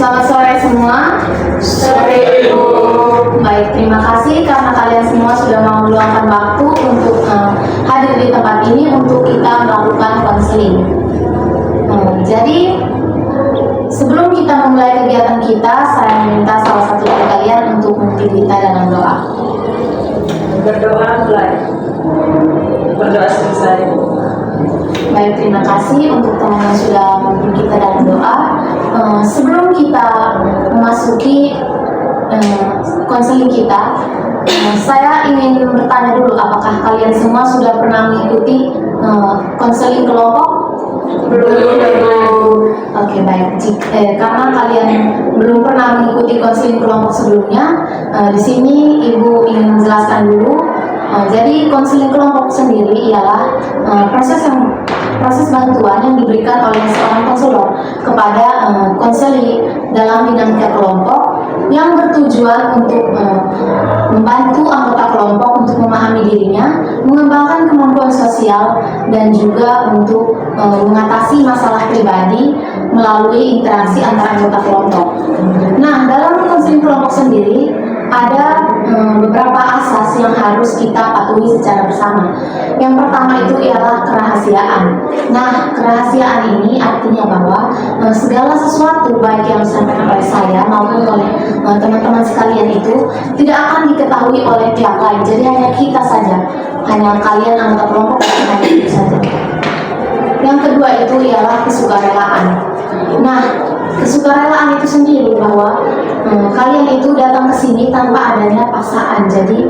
Selamat sore semua. Sore Ibu. Baik, terima kasih karena kalian semua sudah mau meluangkan waktu untuk hadir di tempat ini untuk kita melakukan konseling. Jadi sebelum kita memulai kegiatan kita, saya meminta salah satu dari kalian untuk memimpin kita dalam doa. Berdoa mulai. Berdoa selesai. Baik, terima kasih untuk teman yang sudah memimpin kita dalam doa. Sebelum kita memasuki konseling kita, saya ingin bertanya dulu, apakah kalian semua sudah pernah mengikuti konseling kelompok? Belum. Oke, baik. Karena kalian belum pernah mengikuti konseling kelompok sebelumnya, di sini Ibu ingin menjelaskan dulu. Jadi konseling kelompok sendiri ialah proses bantuan yang diberikan oleh seorang konselor kepada konseli dalam dinamika kelompok yang bertujuan untuk membantu anggota kelompok untuk memahami dirinya, mengembangkan kemampuan sosial, dan juga untuk mengatasi masalah pribadi melalui interaksi antara anggota kelompok. Nah, dalam konseling kelompok sendiri ada beberapa asas yang harus kita patuhi secara bersama. Yang pertama itu ialah kerahasiaan. Nah, kerahasiaan ini artinya bahwa segala sesuatu baik yang disampaikan oleh saya maupun oleh teman-teman sekalian itu tidak akan diketahui oleh pihak lain. Jadi hanya kita saja, hanya kalian anggota kelompok, hanya itu saja. Yang kedua itu ialah kesukarelaan. Nah, kesukarelaan itu sendiri bahwa kalian itu datang ke sini tanpa adanya paksaan. Jadi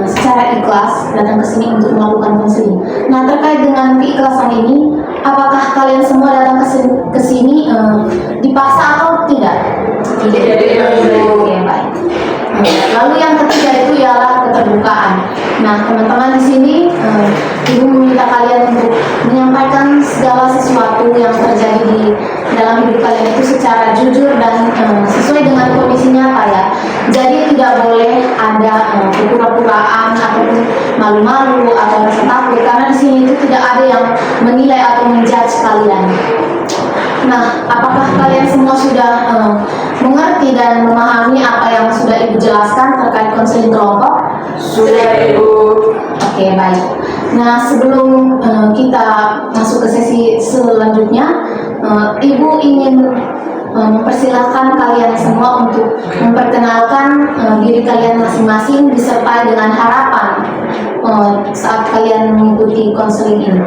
secara ikhlas datang ke sini untuk melakukan konseling. Nah, terkait dengan keikhlasan ini, apakah kalian semua datang ke sini dipaksa atau tidak? Tidak. Oke, baik. Lalu yang ketiga itu ialah keterbukaan. Nah, teman-teman di sini, Ibu meminta kalian untuk menyampaikan segala sesuatu yang terjadi di dalam hidup kalian itu secara jujur dan sesuai dengan kondisi nyata ya. Jadi tidak boleh ada kepura-puraan ataupun malu-malu atau rasa takut, karena di sini itu tidak ada yang menilai atau menjudge kalian. Nah, apakah kalian semua sudah mengerti dan memahami apa yang sudah Ibu jelaskan terkait konseling kelompok? Sudah Ibu. Oke, baik. Nah, sebelum kita masuk ke sesi selanjutnya, Ibu ingin mempersilahkan kalian semua untuk memperkenalkan diri kalian masing-masing disertai dengan harapan saat kalian mengikuti konseling ini.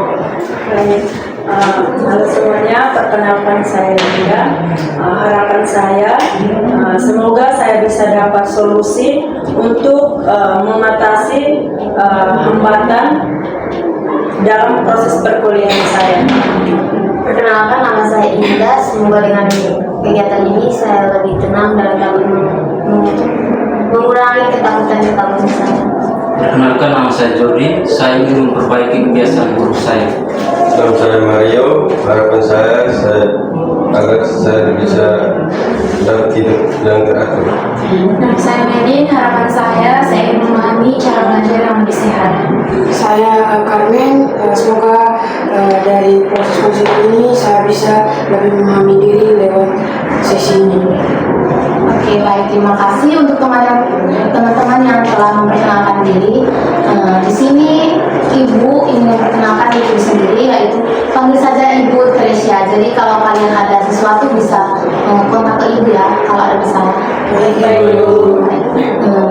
Baik. Halo semuanya, perkenalkan saya Linda. Harapan saya semoga saya bisa dapat solusi untuk mengatasi hambatan dalam proses perkuliahan saya. Perkenalkan, nama saya Indah. Semoga dengan kegiatan ini saya lebih tenang dan dapat mengurangi ketakutan-ketakutan saya. Perkenalkan, nama saya Jordi. Saya ingin memperbaiki kebiasaan buruk saya. Nama saya Mario. Harapan saya agar saya bisa dapat hidup yang teratur. Nama saya Medin. Harapan saya ingin memahami cara belajar yang lebih sehat. Saya Carmen. Semoga dari proses konseling ini saya bisa lebih memahami diri lewat sesi ini. Oke, baik. Terima kasih untuk teman-teman yang telah memperkenalkan diri. Di sini Ibu ingin memperkenalkan diri sendiri, yaitu panggil saja Ibu Tresia. Jadi kalau kalian ada sesuatu bisa kontak ke Ibu ya kalau ada masalah.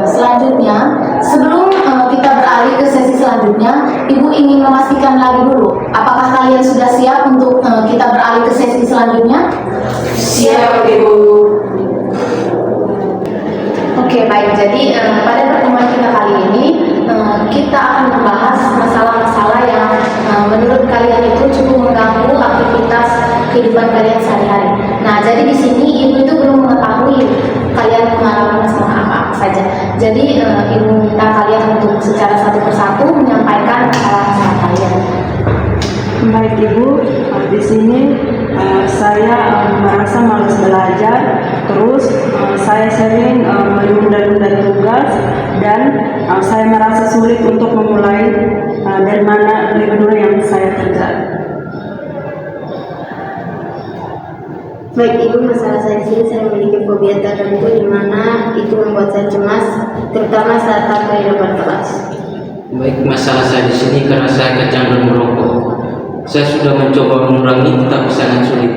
Selanjutnya, sebelum kita beralih ke sesi selanjutnya, Ibu ingin memastikan lagi dulu, apakah kalian sudah siap untuk kita beralih ke sesi selanjutnya? Siap Ibu. Oke, baik. Jadi pada pertemuan kita kali ini kita akan membahas masalah-masalah yang menurut kalian itu cukup mengganggu aktivitas kehidupan kalian sehari-hari. Nah, jadi di sini Ibu itu belum mengetahui kalian mengalami masalah apa saja. Jadi Ibu minta kalian untuk secara satu persatu menyampaikan masalah-masalah kalian. Baik Ibu, di sini saya merasa malas belajar, terus saya sering menunda-nunda tugas, dan saya merasa sulit untuk memulai dari mana lebih dulu yang saya kerjakan. Baik Ibu, masalah saya di sini saya memiliki fobia tertentu di mana itu membuat saya cemas, terutama saat tamu di depan kelas. Baik, masalah saya di sini karena saya kecanduan merokok. Saya sudah mencoba mengurangi, tetapi sangat sulit.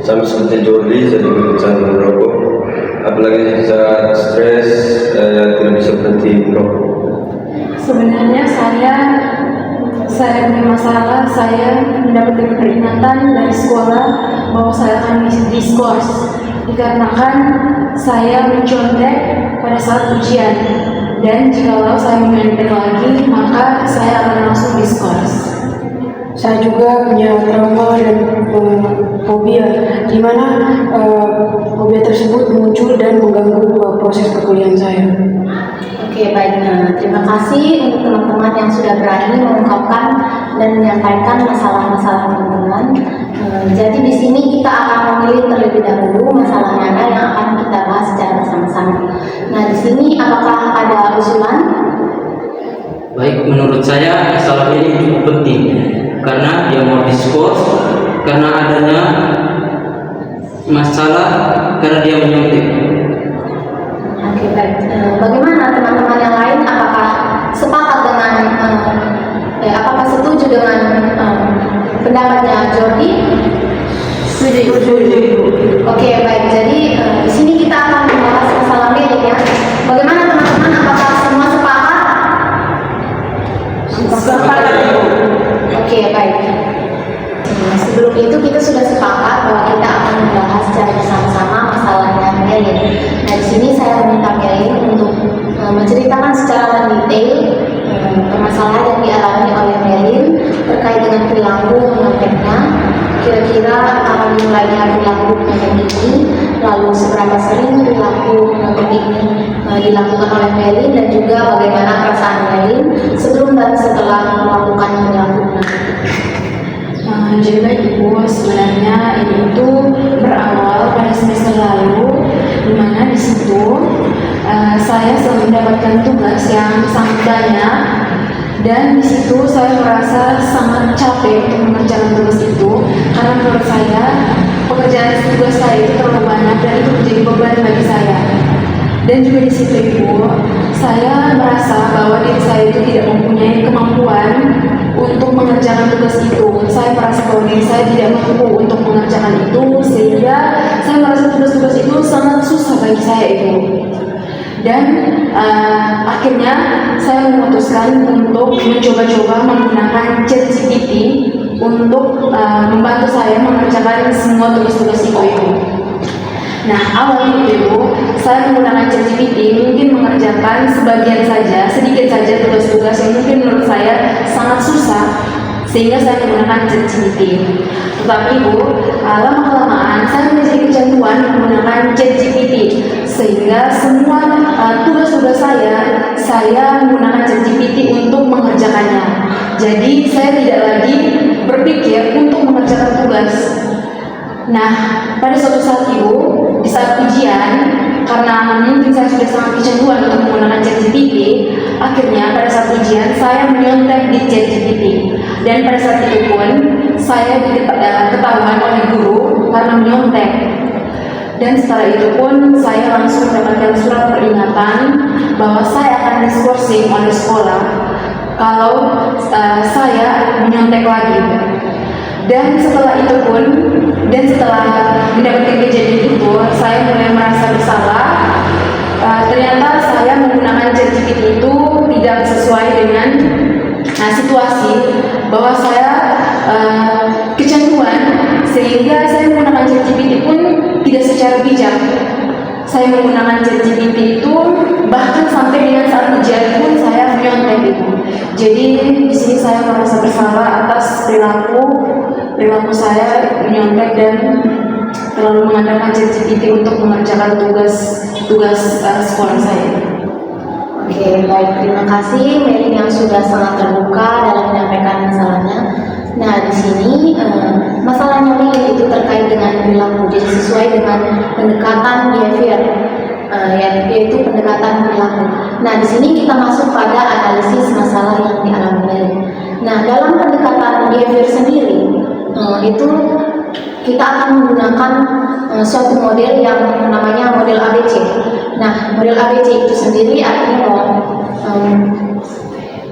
Sama seperti Jordi, saya juga kecanduan merokok. Apalagi saat stres, tidak bisa berhenti merokok. Sebenarnya saya punya masalah, saya mendapatkan peringatan dari sekolah bahwa saya akan diskors dikarenakan saya mencontek pada saat ujian, dan jikalau saya menyontek lagi maka saya akan langsung diskors. Saya juga punya trauma dan fobia, di mana fobia tersebut muncul dan mengganggu proses perkuliahan saya. Oke, baik. Terima kasih untuk teman-teman yang sudah berani mengungkapkan dan menyampaikan masalah-masalah teman-teman. Jadi di sini kita akan memilih terlebih dahulu masalah mana yang akan kita bahas secara bersama-sama. Nah, di sini apakah ada usulan? Baik, menurut saya masalah ini cukup penting karena dia mau diskors karena adanya masalah karena dia menyuntik. Oke, baik. Bagaimana teman-teman yang lain? Apakah sepakat dengan, apakah setuju dengan pendapatnya Jordi? Setuju. Oke, baik. Jadi di sini kita akan membahas masalah milik ya. Bagaimana teman-teman? Apakah semua sepakat? Sepakat Ibu. Oke, baik. Sebelum itu kita sudah sepakat bahwa kita akan membahas secara bersama-sama masalahnya Melin. Nah, di sini saya meminta Melin untuk menceritakan secara mendetail permasalahan yang dialami oleh Melin terkait dengan perilaku mengonteknya. Kira-kira kapan dimulainya perilaku mengontek ini, lalu seberapa sering perilaku mengontek ini dilakukan oleh Melin, dan juga bagaimana perasaan Melin sebelum dan setelah melakukan perilaku mengontek. Jadi baik Ibu, sebenarnya ini itu berawal pada semester lalu, di mana di situ saya selalu mendapatkan tugas yang sangat banyak, dan di situ saya merasa sangat capek untuk mengerjakan tugas itu karena menurut saya pekerjaan tugas saya itu terlalu banyak dan itu menjadi beban bagi saya. Dan juga di situ Ibu, saya merasa bahwa diri saya itu tidak mempunyai kemampuan untuk mengerjakan tugas itu. Saya merasa bahwa diri saya tidak mampu untuk mengerjakan itu, sehingga saya merasa tugas-tugas itu sangat susah bagi saya Ibu. Dan akhirnya saya memutuskan untuk mencoba-coba menggunakan ChatGPT untuk membantu saya mengerjakan semua tugas-tugas itu Ibu. Nah, awalnya Ibu, saya menggunakan ChatGPT mungkin mengerjakan sebagian saja, sedikit saja tugas-tugas yang mungkin menurut saya sangat susah, sehingga saya menggunakan ChatGPT. Tetapi Ibu, lama-kelamaan saya menjadi kecanduan menggunakan ChatGPT, sehingga semua tugas-tugas saya menggunakan ChatGPT untuk mengerjakannya. Jadi saya tidak lagi berpikir untuk mengerjakan tugas. Nah, pada suatu saat Ibu, di saat ujian, karena mungkin saya sudah sangat kecanduan untuk menggunakan ChatGPT, akhirnya pada saat ujian saya menyontek di ChatGPT, dan pada saat itu pun saya ketahuan oleh guru karena menyontek. Dan setelah itu pun saya langsung mendapatkan surat peringatan bahwa saya akan diskorsing oleh sekolah kalau saya menyontek lagi. Dan setelah itu pun, dan setelah mendapatkan kejadian itu, saya mulai merasa bersalah. Ternyata saya menggunakan ChatGPT itu tidak sesuai dengan situasi, bahwa saya kecanduan, sehingga saya menggunakan ChatGPT pun tidak secara bijak. Saya menggunakan ChatGPT itu bahkan sampai dengan saat ujian pun saya menyontek itu. Jadi di sini saya merasa bersalah atas perilaku saya menyontek dan terlalu mengandalkan ChatGPT untuk mengerjakan tugas sekolah saya. Oke, baik. Terima kasih Melin yang sudah sangat terbuka dalam menyampaikan masalahnya. Nah, di sini masalahnya Melin itu terkait dengan perilaku, jadi sesuai dengan pendekatan behavior, yaitu pendekatan perilaku. Nah, di sini kita masuk pada analisis masalah yang dialami Melin. Nah, dalam pendekatan behavior sendiri, itu kita akan menggunakan suatu model yang namanya model ABC. Nah, model ABC itu sendiri artinya bahwa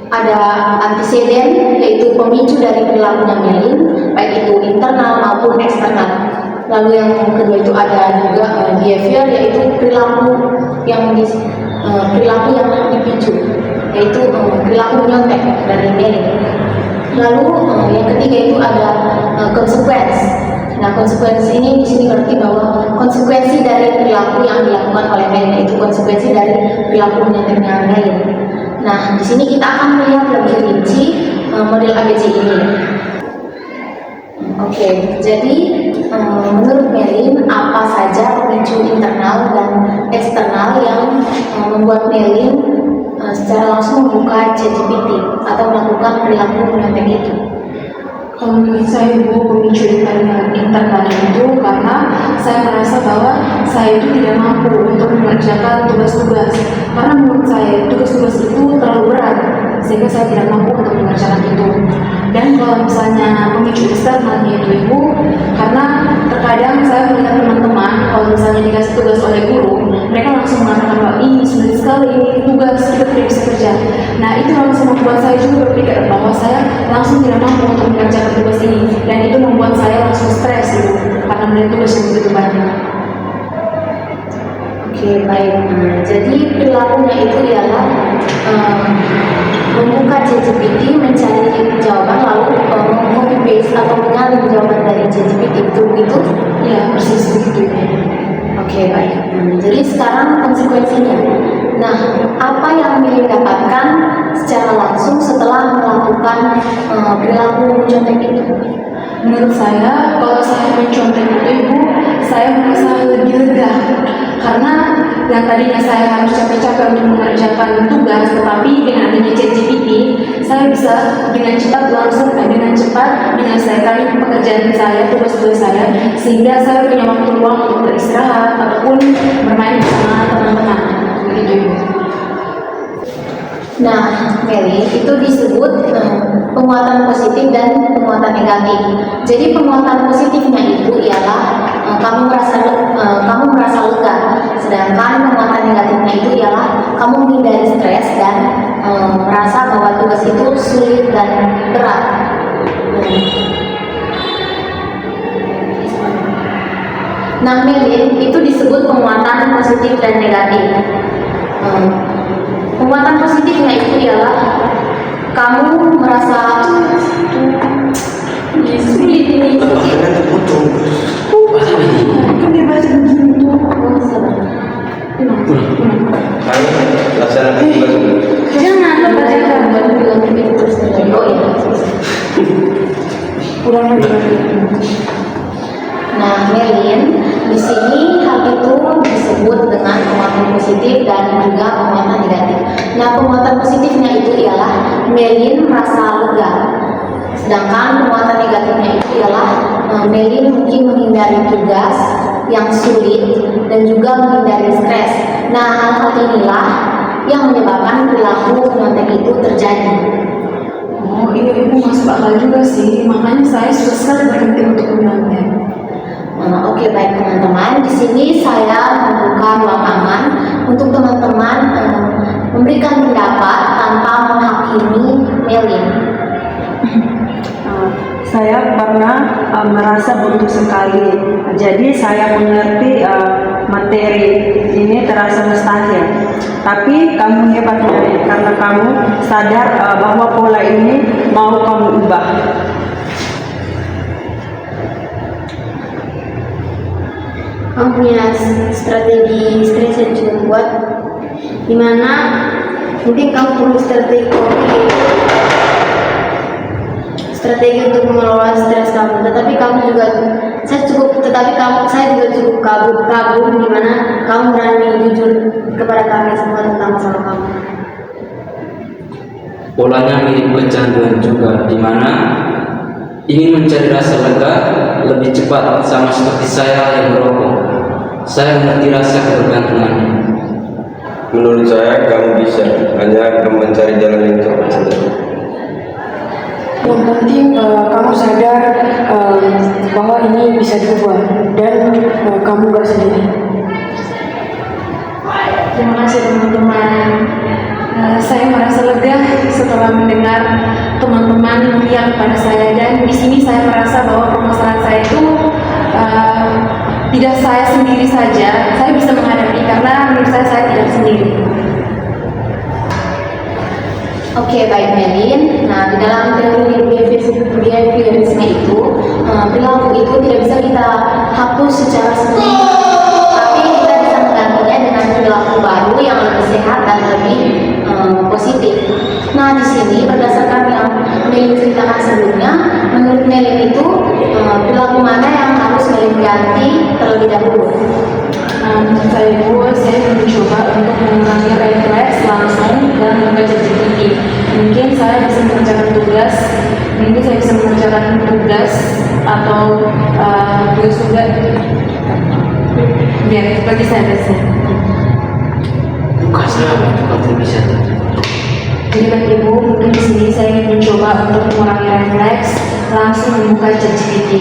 ada antecedent, yaitu pemicu dari perilakunya Melin, baik itu internal maupun eksternal. Lalu yang kedua itu ada juga behavior, yaitu perilaku yang dipicu, yaitu perilaku nyontek dari Melin. Lalu yang ketiga itu ada konsekuensi. Nah, konsekuensi ini di sini berarti bahwa konsekuensi dari perilaku yang dilakukan oleh Melin, yaitu konsekuensi dari perilaku nyonteknya Melin. Nah, di sini kita akan melihat lebih rinci model ABC ini. Oke, jadi menurut Melin, apa saja pemicu internal dan eksternal yang membuat Melin secara langsung membuka ChatGPT atau melakukan perilaku menyontek itu? Kalau menurut saya Bu, pemicu internal itu karena saya merasa bahwa saya itu tidak mampu untuk mengerjakan tugas-tugas. Karena menurut saya tugas-tugas itu terlalu berat, sehingga saya tidak mampu untuk mengerjakan itu. Dan kalau misalnya pemicu eksternalnya itu Ibu, karena terkadang saya melihat teman-teman kalau misalnya dikasih tugas oleh guru, mereka langsung mengatakan bahwa ini sulit sekali, ini tugas kita tidak bisa kerja. Nah, itu langsung membuat saya juga berpikir bahwa saya langsung tidak mampu untuk mengerjakan tugas ini, dan itu membuat saya langsung stres Ibu, karena melihat tugas yang begitu banyak. Oke, baik. Jadi perilakunya itu ialah membuka ChatGPT, mencari jawaban, lalu copy paste atau menyalin jawaban dari ChatGPT, itu? Ya, persis begitu. Oke, baik. Jadi sekarang konsekuensinya. Nah, apa yang Melin dapatkan secara langsung setelah melakukan perilaku mencontek itu? Menurut saya, kalau saya mencontek itu Ibu, saya merasa lebih lega. Karena yang tadinya saya harus capek-capek untuk mengerjakan tugas, tetapi dengan adanya ChatGPT, saya bisa dengan cepat menyelesaikan pekerjaan saya, tugas-tugas saya, sehingga saya punya waktu luang untuk beristirahat ataupun bermain bersama teman-teman. Begitu Ibu. Nah, Melin, itu disebut penguatan positif dan penguatan negatif. Jadi penguatan positifnya itu ialah kamu merasa lega, sedangkan penguatan negatifnya itu ialah kamu menghindari stres dan merasa bahwa tugas itu sulit dan berat. Nah, Melin, itu disebut penguatan positif dan negatif. Penguatan positifnya itu ialah kamu merasa sulit ini. Kan dia baca begitu. Ayo, laksanakan tugas dulu. Jangan Mereka bilang begitu terus. Oh iya. Kurang lagi. Nah, Melin, di sini hal itu disebut dengan penguatan positif dan juga penguatan negatif. Nah, penguatan positifnya itu ialah Melin merasa lega, sedangkan penguatan negatifnya itu ialah Melin mungkin menghindari tugas yang sulit dan juga menghindari stres. Nah, hal-hal inilah yang menyebabkan perilaku menyontek itu terjadi. Oh iya Ibu, masuk akal juga sih, makanya saya susah sekali berhenti untuk menyontek. Oke, baik teman-teman. Di sini saya membuka ruang aman untuk teman-teman memberikan pendapat tanpa menghakimi Melin. Saya pernah merasa buntu sekali. Jadi saya mengerti materi ini terasa mustahil. Tapi kamu hebat Melin, karena kamu sadar bahwa pola ini mau kamu ubah. Kamu punya strategi stres yang cukup kuat, dimana mungkin kamu perlu strategi untuk mengelola stres kamu. Tetapi saya juga cukup kagum dimana kamu berani jujur kepada kami semua tentang masalah kamu. Polanya mirip kecanduan juga, di mana ingin mencari rasa lega lebih cepat, sama seperti saya yang merokok. Saya mengerti rasa ketergantungan. Menurut saya kamu bisa, hanya kamu mencari jalan yang tepat saja. Yang penting kamu sadar bahwa ini bisa diubah dan kamu gak sendiri. Terima kasih teman-teman. Saya merasa lega setelah mendengar teman-teman yang pada saya, dan di sini saya merasa bahwa permasalahan saya itu tidak saya sendiri saja. Saya bisa menghadapi karena menurut saya tidak sendiri. Oke, baik Melin. Nah, di dalam teori behaviorisme itu, perilaku itu tidak bisa kita hapus secara sepenuhnya, tapi kita bisa menggantinya dengan perilaku baru yang lebih sehat dan lebih positif. Nah, di sini berdasarkan yang Melin ceritakan sebelumnya, menurut Melin itu perilaku mana yang harus Melin ganti terlebih dahulu? Menurut saya mencoba untuk mengurangi refleks langsung dan membaca GPT. Mungkin saya bisa mengerjakan tugas atau tugas juga biar bagi saya biasa. Tugasnya apa bisa? Jadi bagi Ibu, mungkin di sini saya ingin mencoba untuk mengurangi refleks langsung membuka ChatGPT.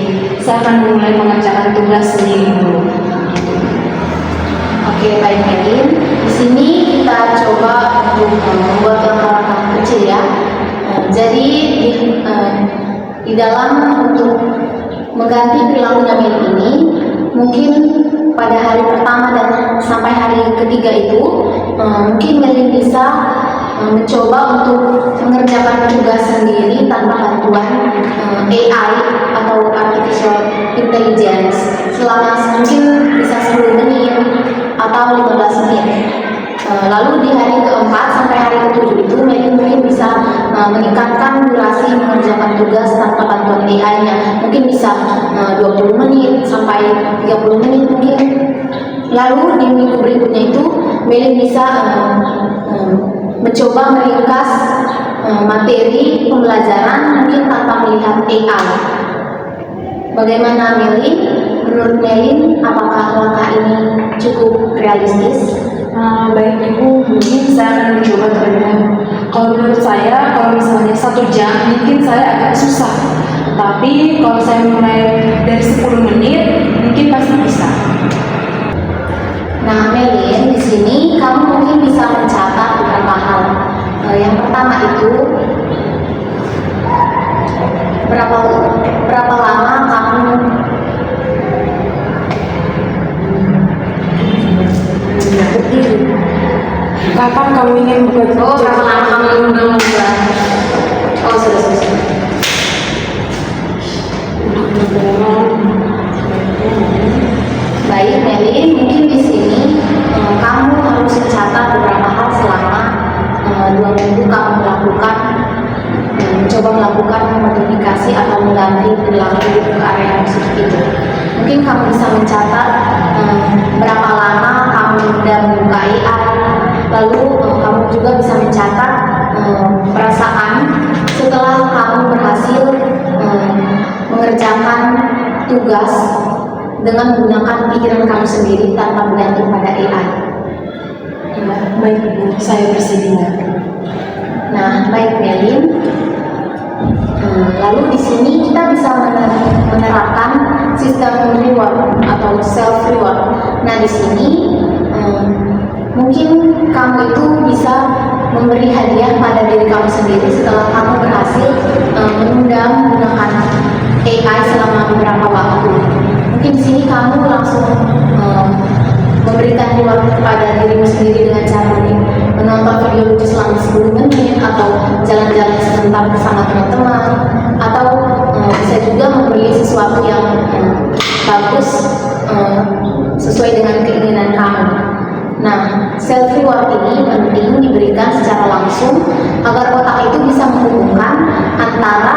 Saya akan mulai mengerjakan tugas sendiri dulu. Oke, baik Melin. Di sini kita coba untuk membuat langkah-langkah kecil ya. Jadi di dalam untuk mengganti perilaku Melin ini, mungkin pada hari pertama dan sampai hari ketiga itu, mungkin Melin bisa mencoba untuk mengerjakan tugas sendiri tanpa bantuan AI atau artificial intelligence selama mungkin bisa 10 menit atau 15 menit. Lalu di hari keempat sampai hari ketujuh itu mungkin bisa meningkatkan durasi mengerjakan tugas tanpa bantuan AI-nya. Mungkin bisa 20 menit sampai 30 menit mungkin. Lalu di minggu berikutnya itu Melin bisa mencoba meringkas materi pembelajaran mungkin tanpa melihat AI. Bagaimana Melin? Menurut Melin, apakah langkah ini cukup realistis? Baik Ibu, mungkin saya akan mencoba terlebih dahulu. Kalau menurut saya, kalau misalnya 1 jam, mungkin saya agak susah. Tapi kalau saya mulai dari 10 menit, mungkin pasti bisa. Nah, Melin, di sini kamu mungkin bisa mencatat beberapa hal. Yang pertama itu, berapa lama kamu berdiri? Kapan kamu ingin bekerja? Oh, berapa lama kamu ingin membuat? Oh, sudah. Baik, Melin, mungkin di sini kamu harus mencatat beberapa hal selama 2 minggu kamu mencoba melakukan modifikasi atau mengganti perilaku ke area musik itu. Mungkin kamu bisa mencatat berapa lama kamu sudah membuka AI, lalu kamu juga bisa mencatat perasaan setelah kamu berhasil mengerjakan tugas dengan menggunakan pikiran kamu sendiri tanpa bergantung pada AI. Baik Ibu, saya bersedia. Nah, baik Melin. Lalu di sini kita bisa menerapkan sistem reward atau self reward. Nah, di sini mungkin kamu itu bisa memberi hadiah pada diri kamu sendiri setelah kamu berhasil menunda menggunakan AI selama beberapa waktu. Mungkin di sini kamu langsung memberikan reward kepada dirimu sendiri dengan cara menonton video lucu selama 10 menit atau jalan-jalan sebentar bersama teman-teman, atau bisa juga membeli sesuatu yang bagus sesuai dengan keinginan kamu. Nah, self reward ini penting diberikan secara langsung agar otak itu bisa menghubungkan antara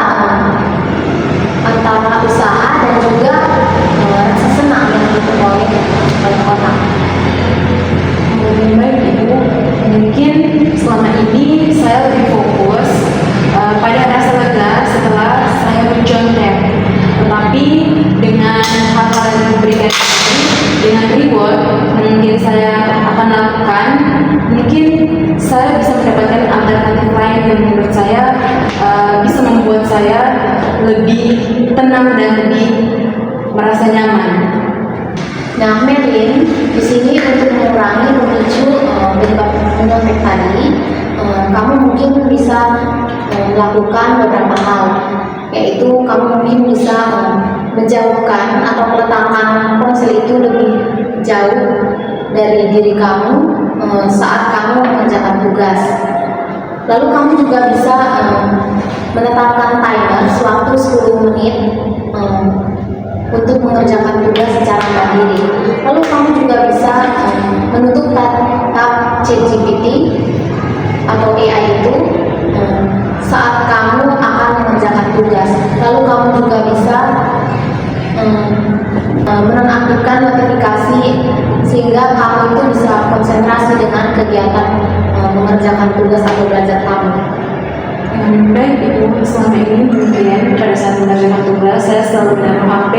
usaha dan juga rasa senang yang diperoleh oleh otak. Baik Ibu, mungkin selama ini saya lebih fokus pada rasa lega setelah saya mencontek. Tetapi dengan hal-hal yang diberikan ini, dengan reward mungkin saya akan lakukan, mungkin saya bisa mendapatkan alternatif lain yang menurut saya bisa membuat saya lebih tenang dan lebih merasa nyaman. Nah, Merlin di sini untuk mengurangi memicu penyebab penyakit tadi, kamu mungkin bisa melakukan beberapa hal, yaitu kamu mungkin bisa menjauhkan atau meletakkan ponsel itu lebih jauh dari diri kamu saat kamu mengerjakan tugas. Lalu kamu juga bisa menetapkan timer sewaktu 10 menit untuk mengerjakan tugas secara mandiri. Lalu kamu juga bisa menutup tab ChatGPT atau AI itu saat kamu akan mengerjakan tugas. Lalu kamu juga bisa menonaktifkan notifikasi sehingga kamu itu bisa konsentrasi dengan kegiatan mengerjakan tugas atau belajar kamu. Baik Ibu, selama ini mungkin pada saat mengerjakan tugas saya selalu menaruh HP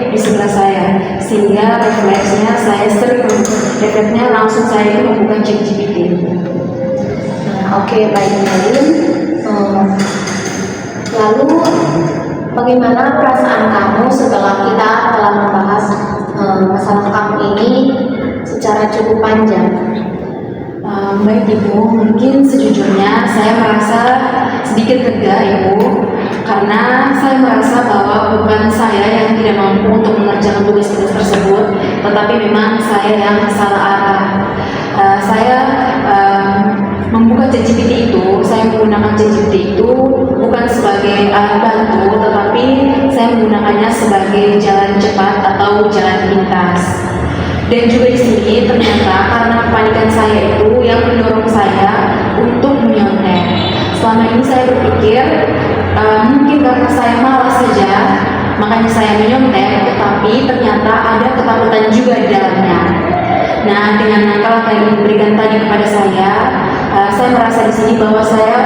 di sebelah saya, sehingga refleksnya saya sering refleksnya langsung saya itu membuka ChatGPT. Oke, baik Melin. Lalu bagaimana perasaan kamu setelah kita telah membahas masalah kamu ini secara cukup panjang? Baik Ibu, mungkin sejujurnya saya merasa sedikit lega Ibu, karena saya merasa bahwa bukan saya yang tidak mampu untuk mengerjakan tugas-tugas tersebut, tetapi memang saya yang salah arah. Saya membuka ChatGPT itu, saya menggunakan ChatGPT itu bukan sebagai alat bantu, tetapi saya menggunakannya sebagai jalan cepat atau jalan pintas. Dan juga di sini ternyata karena kepanikan saya itu yang mendorong saya untuk menyontek. Selama ini saya berpikir mungkin karena saya malas saja, makanya saya menyontek, tetapi ternyata ada ketakutan juga di dalamnya. Nah, dengan langkah yang diberikan tadi kepada saya merasa di sini bahwa saya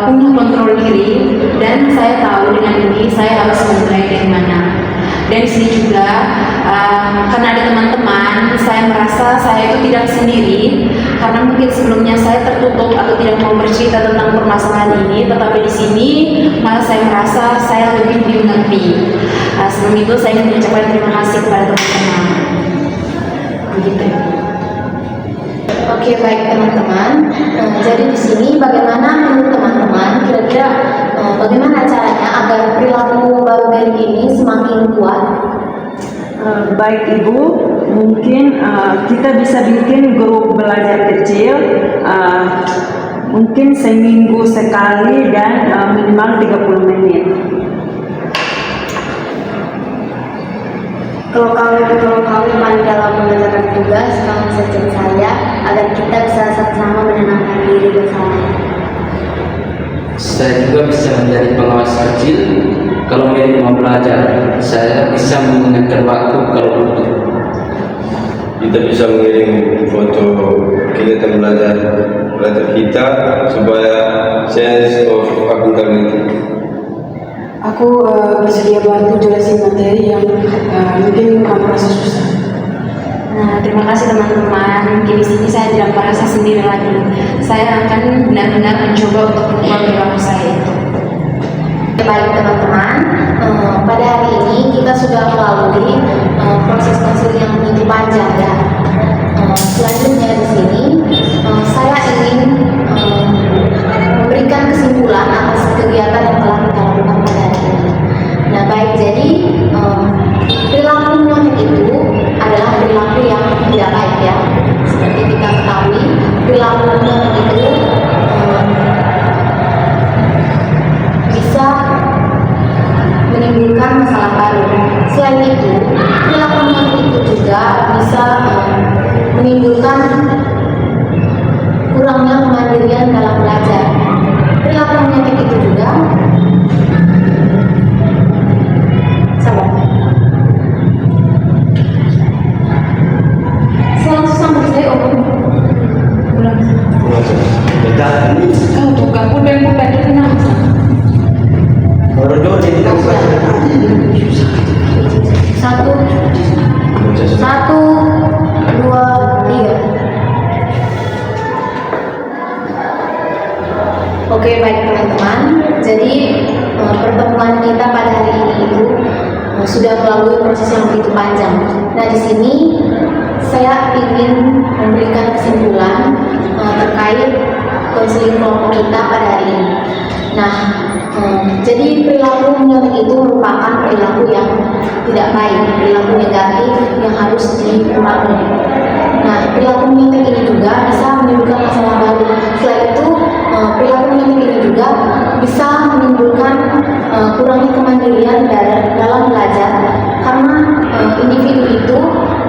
punya kontrol diri dan saya tahu dengan ini saya harus memulai dari mana. Dan di sini juga karena ada teman-teman, saya merasa saya itu tidak sendiri, karena mungkin sebelumnya saya tertutup atau tidak mau bercerita tentang permasalahan ini, tetapi di sini malah saya merasa saya lebih dimengerti. Sebelum itu saya ingin mengucapkan terima kasih kepada teman-teman. Begitu. Oke, baik teman-teman. Jadi di sini bagaimana menurut teman-teman? Kira-kira bagaimana caranya agar perilaku baru Mary ini semakin kuat? Baik Ibu, mungkin kita bisa bikin grup belajar kecil, mungkin seminggu sekali dan minimal 30 menit. Kalau kamu paling dalam mengerjakan tugas, kamu bisa cek saya agar kita bisa sama-sama menenangkan diri bersama. Saya juga bisa menjadi pengawas kecil. Kalau Mary mau belajar, saya bisa mengingatkan waktu kalau butuh. Kita bisa mengirim foto kegiatan belajar kita supaya sense of accountability. Aku bersedia bantu jelasin materi yang mungkin kamu rasa susah. Nah, terima kasih teman-teman. Mungkin di sini saya tidak merasa sendiri lagi. Saya akan benar-benar mencoba untuk mengubah perilaku saya itu. Baik teman-teman, pada hari ini kita sudah melalui proses konseling yang begitu panjang ya. Selanjutnya di sini saya ingin memberikan kesimpulan atas kegiatan yang telah kita lakukan pada hari ini. Nah, baik, jadi perilaku menyontek itu adalah perilaku yang tidak baik ya. Seperti kita ketahui, perilaku menyontek itu bisa menimbulkan masalah baru. Selain itu, perilaku menyontek itu juga bisa menimbulkan kurangnya kemandirian dalam belajar. Perilaku menyontek itu juga sabar. Saya langsung sampai saya omong. Kau tuh kamu dan tenang. Satu. sudah melalui proses yang begitu panjang. Nah, di sini saya ingin memberikan kesimpulan terkait konseling kelompok kita pada hari ini. Nah, jadi perilaku menyontek itu merupakan perilaku yang tidak baik, perilaku negatif yang harus dikurangi. Nah, perilaku menyontek ini juga bisa menimbulkan masalah baru. Selain itu, perilaku menyontek ini juga bisa menimbulkan kurangnya kemandirian dalam belajar, karena individu itu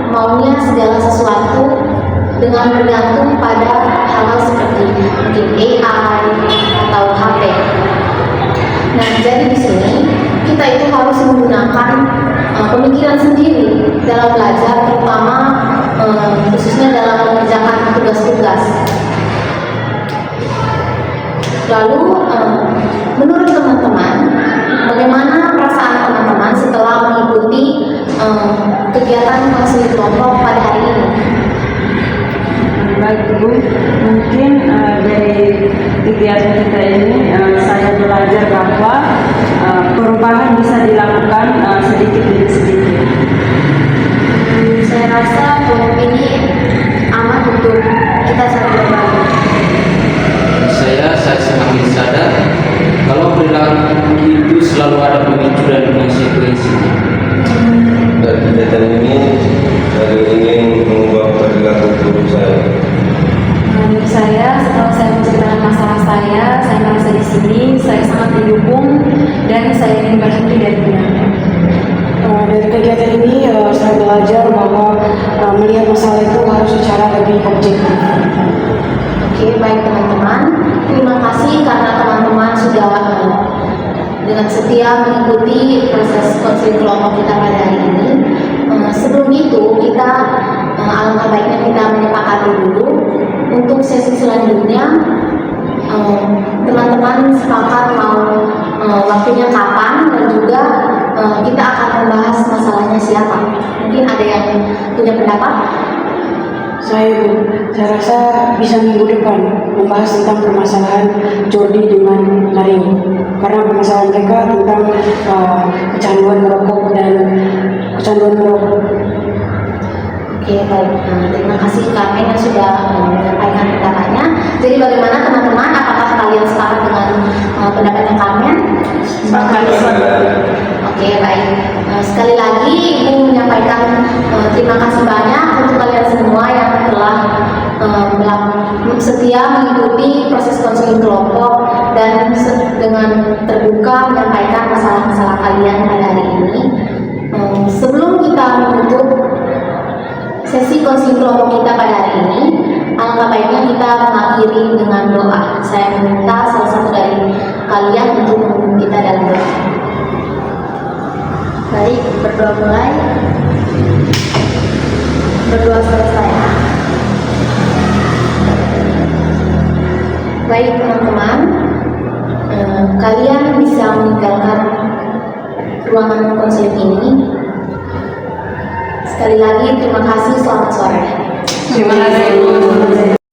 maunya segala sesuatu dengan bergantung pada hal-hal seperti mungkin AI atau HP. Nah, jadi di sini kita itu harus menggunakan pemikiran sendiri dalam belajar, terutama khususnya dalam mengerjakan tugas-tugas. Lalu, menurut teman-teman, bagaimana perasaan teman-teman setelah mengikuti kegiatan konseling kelompok pada hari ini? Baik Bu, mungkin dari kegiatan kita ini saya belajar bahwa perubahan bisa dilakukan sedikit demi sedikit. Saya rasa kelompok ini aman untuk kita saling berbagi. Saya semakin sadar kalau perilaku itu selalu ada pemicu dan konsekuensinya. Dan kegiatan ini saya ingin mengubah perilaku buruk saya. Menurut saya, setelah saya menceritakan masalah saya merasa di sini, saya sangat didukung dan saya ingin berhenti dari benar. Dari kegiatan ini saya belajar bahwa melihat masalah itu harus secara lebih objektif. Oke, baik teman-teman. Terima kasih karena teman-teman sudah dengan setia mengikuti proses konseling kelompok kita pada hari ini. Sebelum itu, kita alangkah baiknya kita menyepakati dulu untuk sesi selanjutnya. Teman-teman sepakat mau waktunya kapan, dan juga kita akan membahas masalahnya siapa. Mungkin ada yang punya pendapat? Saya rasa bisa minggu depan membahas tentang permasalahan Jordi dengan Mario, karena permasalahan mereka tentang kecanduan merokok dan kecanduan merokok. Oke, baik. Terima kasih Carmen yang sudah menyampaikan pendapatnya. Jadi bagaimana teman-teman? Apakah kalian sepakat dengan pendapatnya Carmen? Sepakat. Oke, baik. Sekali lagi Ibu menyampaikan terima kasih banyak untuk kalian semua yang telah setia mengikuti proses konseling kelompok dan dengan terbuka menyampaikan masalah-masalah kalian pada hari ini. Sebelum kita menutup sesi konseling kelompok kita pada hari ini, alangkah baiknya kita mengakhiri dengan doa. Saya meminta salah satu dari kalian untuk memimpin kita dalam doa. Baik, berdoa mulai. Berdoa selesai. Baik teman-teman, kalian bisa meninggalkan ruangan konseling ini. Sekali lagi terima kasih, selamat sore. Terima kasih.